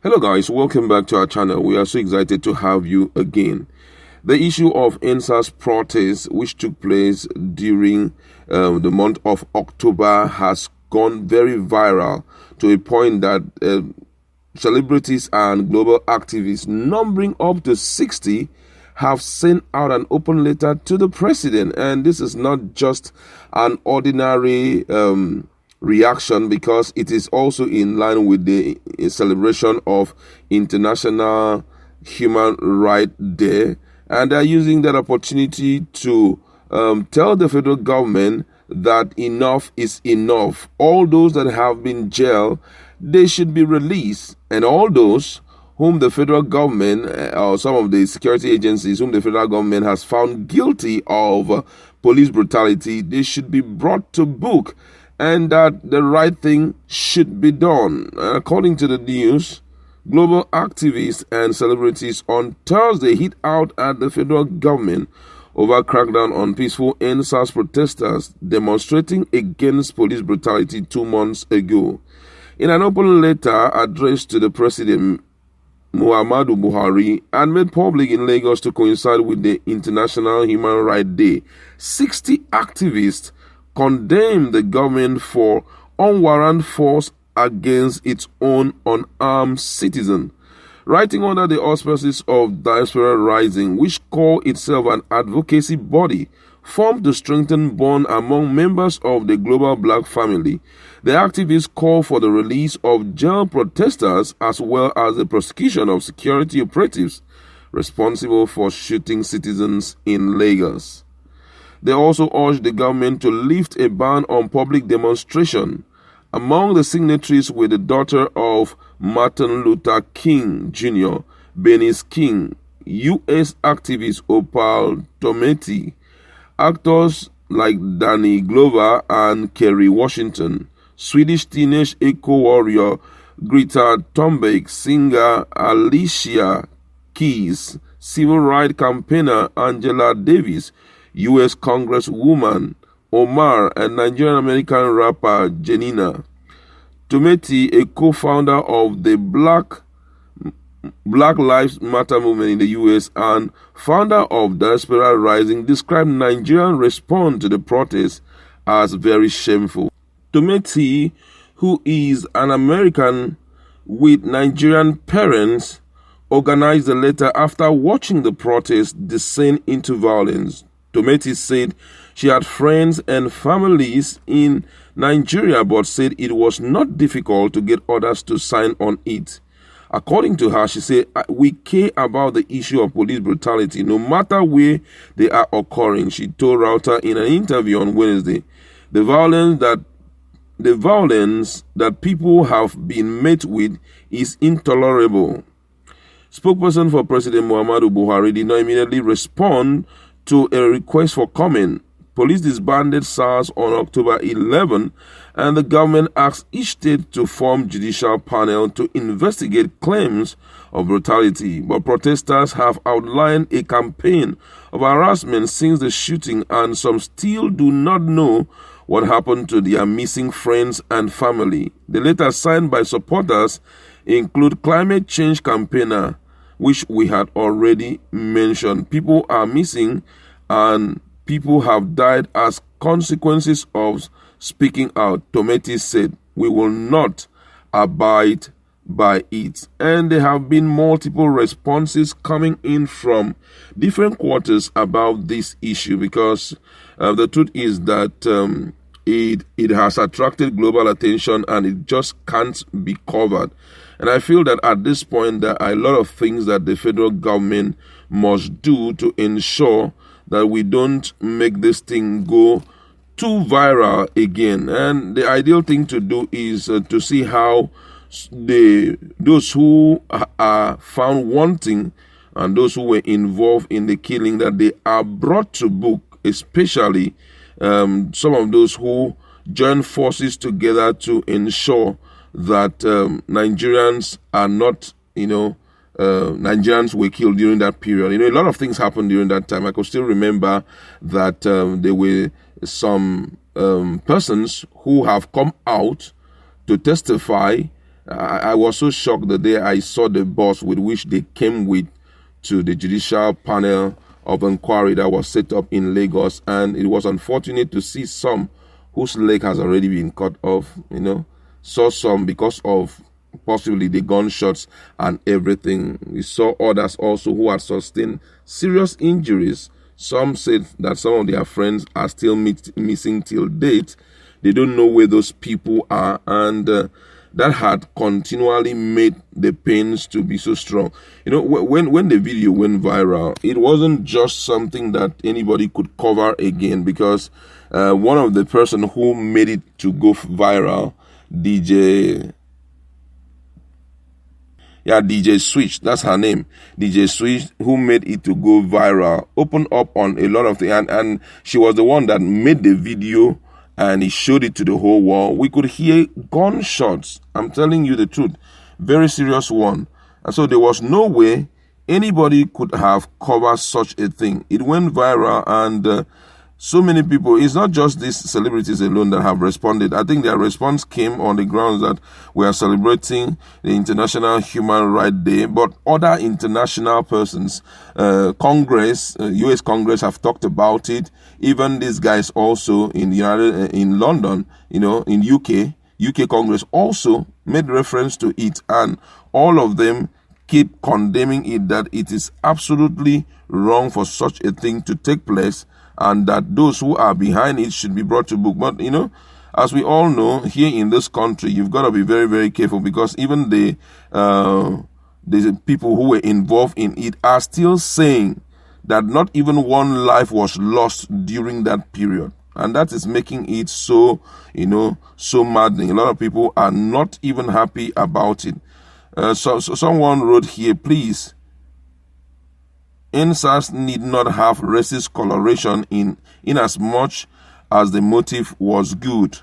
Hello guys, welcome back to our channel. We are so excited to have you again. The issue of NSAS protest, which took place during the month of October, has gone very viral to a point that celebrities and global activists numbering up to 60 have sent out an open letter to the president. And this is not just an ordinary reaction, because it is also in line with the celebration of International Human Rights Day, and they are using that opportunity to tell the federal government that enough is enough. All those that have been jailed, they should be released, and all those whom the federal government or some of the security agencies whom the federal government has found guilty of police brutality, they should be brought to book, and that the right thing should be done. According to the news, global activists and celebrities on Thursday hit out at the federal government over crackdown on peaceful NSAS protesters demonstrating against police brutality 2 months ago. In an open letter addressed to the President Muhammadu Buhari and made public in Lagos to coincide with the International Human Rights Day, 60 activists condemned the government for unwarranted force against its own unarmed citizen. Writing under the auspices of Diaspora Rising, which call itself an advocacy body formed to strengthen bond among members of the global black family, the activists call for the release of jailed protesters as well as the prosecution of security operatives responsible for shooting citizens in Lagos. They also urged the government to lift a ban on public demonstration. Among the signatories were the daughter of Martin Luther King Jr., Bernice King, U.S. activist Opal Tometi, actors like Danny Glover and Kerry Washington, Swedish teenage eco-warrior Greta Thunberg, singer Alicia Keys, civil rights campaigner Angela Davis, U.S. Congresswoman Omar, and Nigerian-American rapper Janina. Tometi, a co-founder of the Black Lives Matter movement in the U.S. and founder of Diaspora Rising, described Nigerian response to the protest as very shameful. Tometi, who is an American with Nigerian parents, organized the letter after watching the protest descend into violence. Tometi said she had friends and families in Nigeria, but said it was not difficult to get others to sign on it. According to her, she said, "We care about the issue of police brutality, no matter where they are occurring," she told Reuters in an interview on Wednesday. The violence that people have been met with is intolerable. Spokesperson for President Muhammadu Buhari did not immediately respond to a request for comment. Police disbanded SARS on October 11, and the government asked each state to form judicial panel to investigate claims of brutality. But protesters have outlined a campaign of harassment since the shooting, and some still do not know what happened to their missing friends and family. The letter signed by supporters include climate change campaigner, which we had already mentioned. People are missing and people have died as consequences of speaking out, Tometi said. We will not abide by it. And there have been multiple responses coming in from different quarters about this issue, because the truth is that it has attracted global attention and it just can't be covered. And I feel that at this point there are a lot of things that the federal government must do to ensure that we don't make this thing go too viral again. And the ideal thing to do is to see how those who are found wanting and those who were involved in the killing, that they are brought to book, especially some of those who join forces together to ensure that Nigerians are not, Nigerians were killed during that period. A lot of things happened during that time. I could still remember that there were some persons who have come out to testify I was so shocked the day I saw the bus with which they came with to the judicial panel of inquiry that was set up in Lagos, and it was unfortunate to see some whose leg has already been cut off, saw some because of possibly the gunshots and everything. We saw others also who had sustained serious injuries. Some said that some of their friends are still missing till date. They don't know where those people are, and that had continually made the pains to be so strong. When the video went viral, it wasn't just something that anybody could cover again, because one of the person who made it to go viral, DJ Switch, that's her name, DJ Switch, who made it to go viral, opened up on a lot of things, and she was the one that made the video, and he showed it to the whole world. We could hear gunshots. I'm telling you the truth. Very serious one. And so there was no way anybody could have covered such a thing. It went viral, and so many people, it's not just these celebrities alone that have responded. I think their response came on the grounds that we are celebrating the International Human Rights Day, but other international persons, Congress, US Congress have talked about it. Even these guys also in London, in UK Congress also made reference to it, and all of them keep condemning it, that it is absolutely wrong for such a thing to take place, and that those who are behind it should be brought to book. But, as we all know, here in this country, you've got to be very, very careful, because even the people who were involved in it are still saying that not even one life was lost during that period. And that is making it so, so maddening. A lot of people are not even happy about it. So someone wrote here, please, NSAS need not have racist coloration in as much as the motive was good.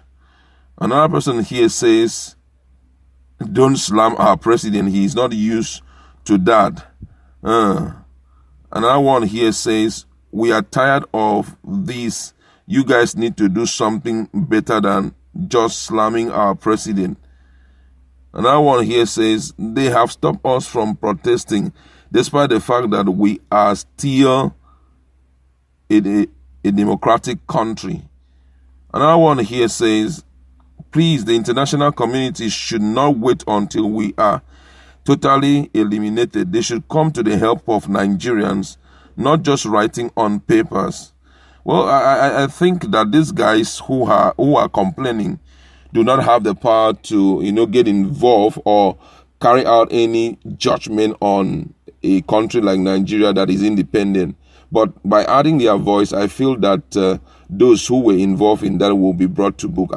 Another person here says, don't slam our president. He is not used to that. Another one here says, we are tired of this. You guys need to do something better than just slamming our president. Another one here says, they have stopped us from protesting, despite the fact that we are still a democratic country. Another one here says, please, the international community should not wait until we are totally eliminated. They should come to the help of Nigerians, not just writing on papers. Well, I think that these guys who are complaining do not have the power to, get involved or carry out any judgment on a country like Nigeria that is independent. But by adding their voice, I feel that those who were involved in that will be brought to book.